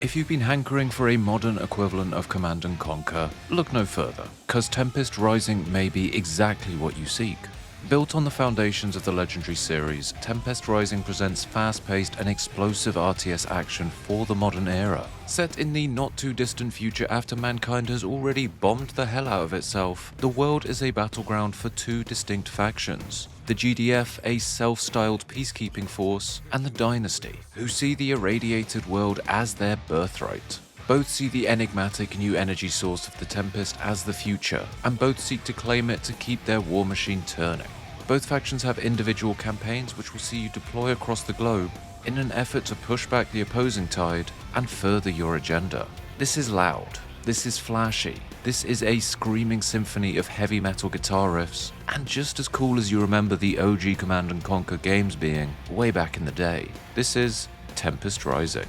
If you've been hankering for a modern equivalent of Command & Conquer, look no further, cause Tempest Rising may be exactly what you seek. Built on the foundations of the legendary series, Tempest Rising presents fast-paced and explosive RTS action for the modern era. Set in the not-too-distant future after mankind has already bombed the hell out of itself, the world is a battleground for two distinct factions. The GDF, a self-styled peacekeeping force, and the Dynasty, who see the irradiated world as their birthright. Both see the enigmatic new energy source of the Tempest as the future, and both seek to claim it to keep their war machine turning. Both factions have individual campaigns which will see you deploy across the globe in an effort to push back the opposing tide and further your agenda. This is loud, this is flashy, this is a screaming symphony of heavy metal guitar riffs, and just as cool as you remember the OG Command & Conquer games being way back in the day. This is Tempest Rising.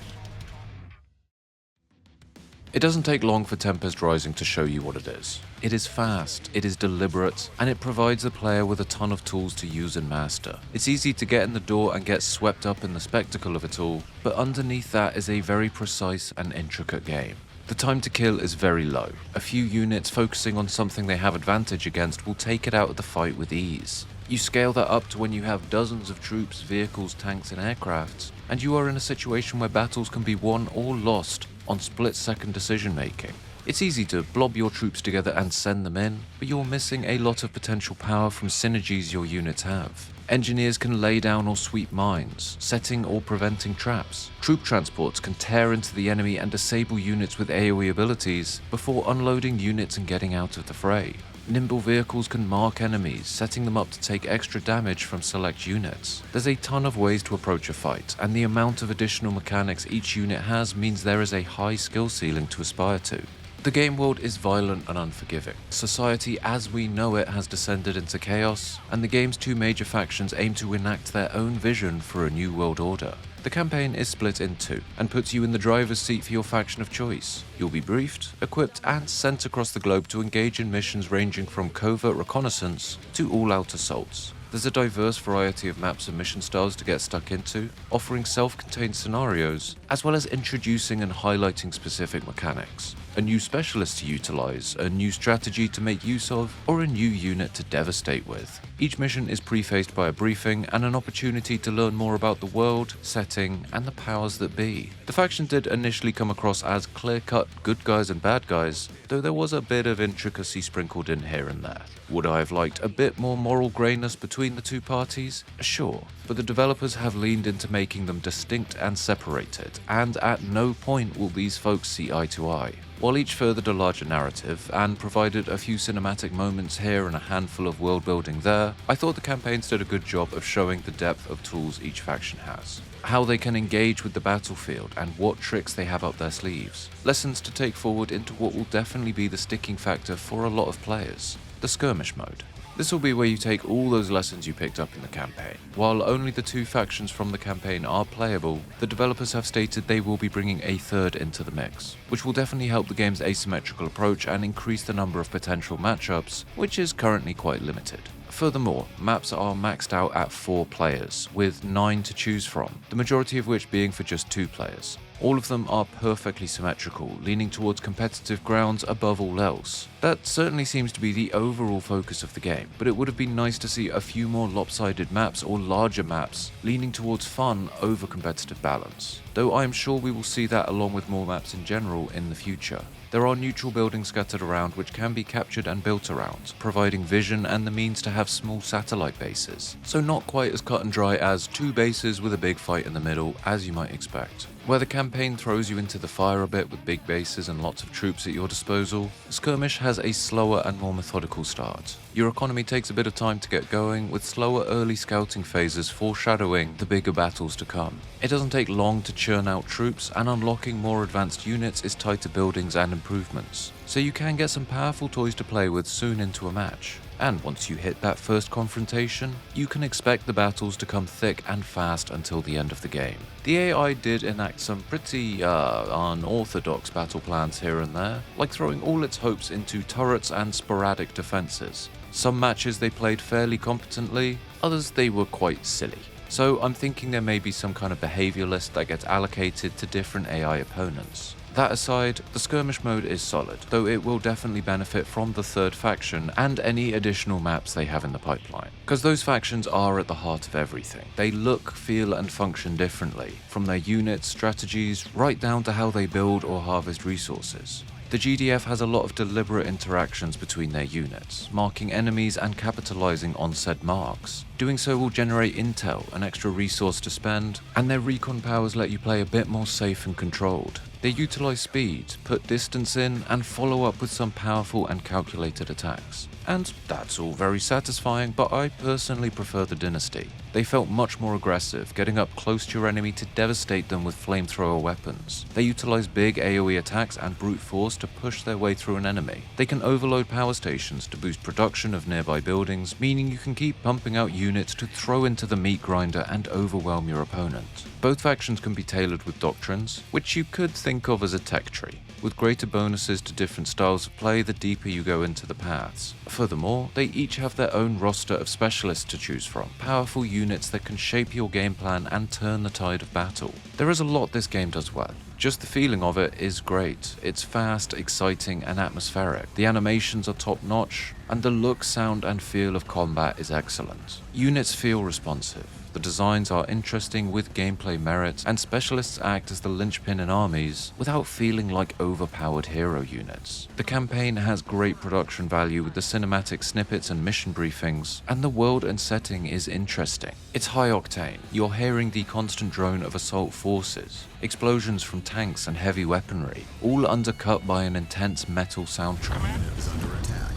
It doesn't take long for Tempest Rising to show you what it is. It is fast, it is deliberate, and it provides the player with a ton of tools to use and master. It's easy to get in the door and get swept up in the spectacle of it all, but underneath that is a very precise and intricate game. The time to kill is very low. A few units focusing on something they have advantage against will take it out of the fight with ease. You scale that up to when you have dozens of troops, vehicles, tanks, and aircrafts, and you are in a situation where battles can be won or lost on split-second decision-making. It's easy to blob your troops together and send them in, but you're missing a lot of potential power from synergies your units have. Engineers can lay down or sweep mines, setting or preventing traps. Troop transports can tear into the enemy and disable units with AoE abilities before unloading units and getting out of the fray. Nimble vehicles can mark enemies, setting them up to take extra damage from select units. There's a ton of ways to approach a fight, and the amount of additional mechanics each unit has means there is a high skill ceiling to aspire to. The game world is violent and unforgiving. Society as we know it has descended into chaos, and the game's two major factions aim to enact their own vision for a new world order. The campaign is split in two, and puts you in the driver's seat for your faction of choice. You'll be briefed, equipped, and sent across the globe to engage in missions ranging from covert reconnaissance to all-out assaults. There's a diverse variety of maps and mission styles to get stuck into, offering self-contained scenarios, as well as introducing and highlighting specific mechanics. A new specialist to utilize, a new strategy to make use of, or a new unit to devastate with. Each mission is prefaced by a briefing and an opportunity to learn more about the world, setting, and the powers that be. The faction did initially come across as clear-cut good guys and bad guys, though there was a bit of intricacy sprinkled in here and there. Would I have liked a bit more moral greyness between the two parties? Sure, but the developers have leaned into making them distinct and separated, and at no point will these folks see eye to eye. While each furthered a larger narrative and provided a few cinematic moments here and a handful of world building there, I thought the campaigns did a good job of showing the depth of tools each faction has, how they can engage with the battlefield and what tricks they have up their sleeves. Lessons to take forward into what will definitely be the sticking factor for a lot of players, the Skirmish mode. This will be where you take all those lessons you picked up in the campaign. While only the two factions from the campaign are playable, the developers have stated they will be bringing a third into the mix, which will definitely help the game's asymmetrical approach and increase the number of potential matchups, which is currently quite limited. Furthermore, maps are maxed out at 4 players, with 9 to choose from, the majority of which being for just 2 players. All of them are perfectly symmetrical, leaning towards competitive grounds above all else. That certainly seems to be the overall focus of the game, but it would have been nice to see a few more lopsided maps or larger maps leaning towards fun over competitive balance, though I am sure we will see that along with more maps in general in the future. There are neutral buildings scattered around which can be captured and built around, providing vision and the means to have small satellite bases, so not quite as cut and dry as 2 bases with a big fight in the middle as you might expect. Where the campaign throws you into the fire a bit with big bases and lots of troops at your disposal, Skirmish has a slower and more methodical start. Your economy takes a bit of time to get going, with slower early scouting phases foreshadowing the bigger battles to come. It doesn't take long to churn out troops, and unlocking more advanced units is tied to buildings and improvements, so you can get some powerful toys to play with soon into a match. And once you hit that first confrontation, you can expect the battles to come thick and fast until the end of the game. The AI did enact some pretty unorthodox battle plans here and there, like throwing all its hopes into turrets and sporadic defenses. Some matches they played fairly competently, others they were quite silly. So I'm thinking there may be some kind of behavior list that gets allocated to different AI opponents. That aside, the skirmish mode is solid, though it will definitely benefit from the third faction and any additional maps they have in the pipeline. Because those factions are at the heart of everything. They look, feel and function differently, from their units, strategies, right down to how they build or harvest resources. The GDF has a lot of deliberate interactions between their units, marking enemies and capitalizing on said marks. Doing so will generate intel, an extra resource to spend, and their recon powers let you play a bit more safe and controlled. They utilize speed, put distance in, and follow up with some powerful and calculated attacks. And that's all very satisfying, but I personally prefer the Dynasty. They felt much more aggressive, getting up close to your enemy to devastate them with flamethrower weapons. They utilize big AoE attacks and brute force to push their way through an enemy. They can overload power stations to boost production of nearby buildings, meaning you can keep pumping out units to throw into the meat grinder and overwhelm your opponent. Both factions can be tailored with doctrines, which you could think of as a tech tree, with greater bonuses to different styles of play the deeper you go into the paths. Furthermore, they each have their own roster of specialists to choose from, powerful units that can shape your game plan and turn the tide of battle. There is a lot this game does well. Just the feeling of it is great. It's fast, exciting and atmospheric. The animations are top notch, and the look, sound and feel of combat is excellent. Units feel responsive. The designs are interesting with gameplay merit, and specialists act as the linchpin in armies without feeling like overpowered hero units. The campaign has great production value with the cinematic snippets and mission briefings, and the world and setting is interesting. It's high octane. You're hearing the constant drone of assault forces, explosions from tanks and heavy weaponry, all undercut by an intense metal soundtrack. Command is under attack.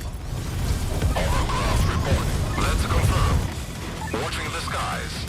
Autographs reporting. Let's confirm. Watching the skies.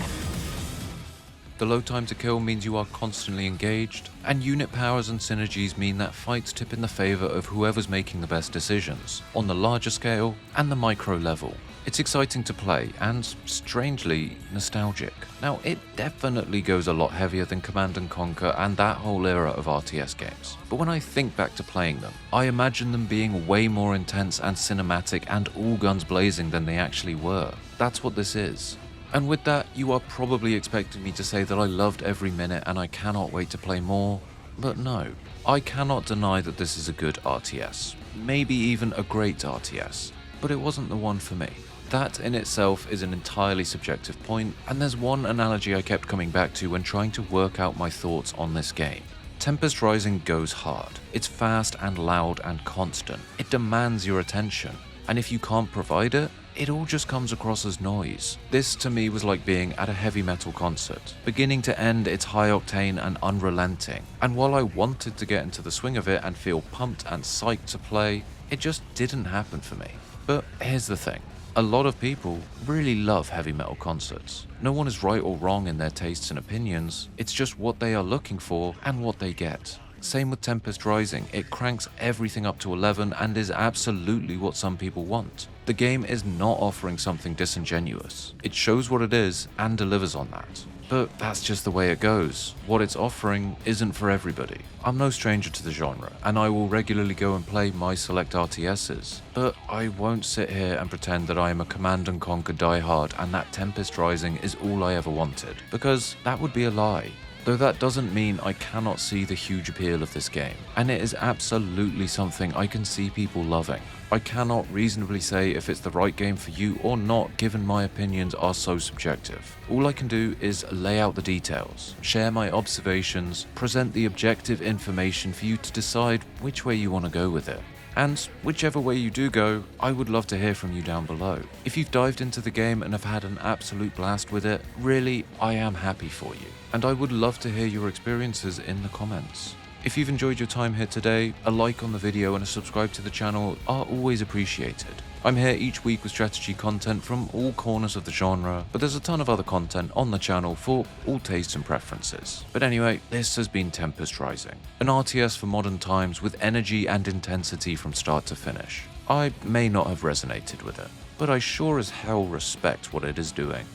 The low time to kill means you are constantly engaged, and unit powers and synergies mean that fights tip in the favor of whoever's making the best decisions, on the larger scale and the micro level. It's exciting to play, and strangely nostalgic. Now, it definitely goes a lot heavier than Command & Conquer and that whole era of RTS games. But when I think back to playing them, I imagine them being way more intense and cinematic and all guns blazing than they actually were. That's what this is. And with that, you are probably expecting me to say that I loved every minute and I cannot wait to play more, but no. I cannot deny that this is a good RTS, maybe even a great RTS, but it wasn't the one for me. That in itself is an entirely subjective point, and there's one analogy I kept coming back to when trying to work out my thoughts on this game. Tempest Rising goes hard. It's fast and loud and constant. It demands your attention, and if you can't provide it, it all just comes across as noise. This to me was like being at a heavy metal concert. Beginning to end, it's high octane and unrelenting. And while I wanted to get into the swing of it and feel pumped and psyched to play, it just didn't happen for me. But here's the thing. A lot of people really love heavy metal concerts. No one is right or wrong in their tastes and opinions. It's just what they are looking for and what they get. Same with Tempest Rising, it cranks everything up to 11 and is absolutely what some people want. The game is not offering something disingenuous. It shows what it is and delivers on that. But that's just the way it goes. What it's offering isn't for everybody. I'm no stranger to the genre, and I will regularly go and play my select RTSs. But I won't sit here and pretend that I am a Command & Conquer diehard and that Tempest Rising is all I ever wanted, because that would be a lie. Though that doesn't mean I cannot see the huge appeal of this game, and it is absolutely something I can see people loving. I cannot reasonably say if it's the right game for you or not, given my opinions are so subjective. All I can do is lay out the details, share my observations, present the objective information for you to decide which way you want to go with it. And whichever way you do go, I would love to hear from you down below. If you've dived into the game and have had an absolute blast with it, really, I am happy for you. And I would love to hear your experiences in the comments. If you've enjoyed your time here today, a like on the video and a subscribe to the channel are always appreciated. I'm here each week with strategy content from all corners of the genre, but there's a ton of other content on the channel for all tastes and preferences. But anyway, this has been Tempest Rising, an RTS for modern times with energy and intensity from start to finish. I may not have resonated with it, but I sure as hell respect what it is doing.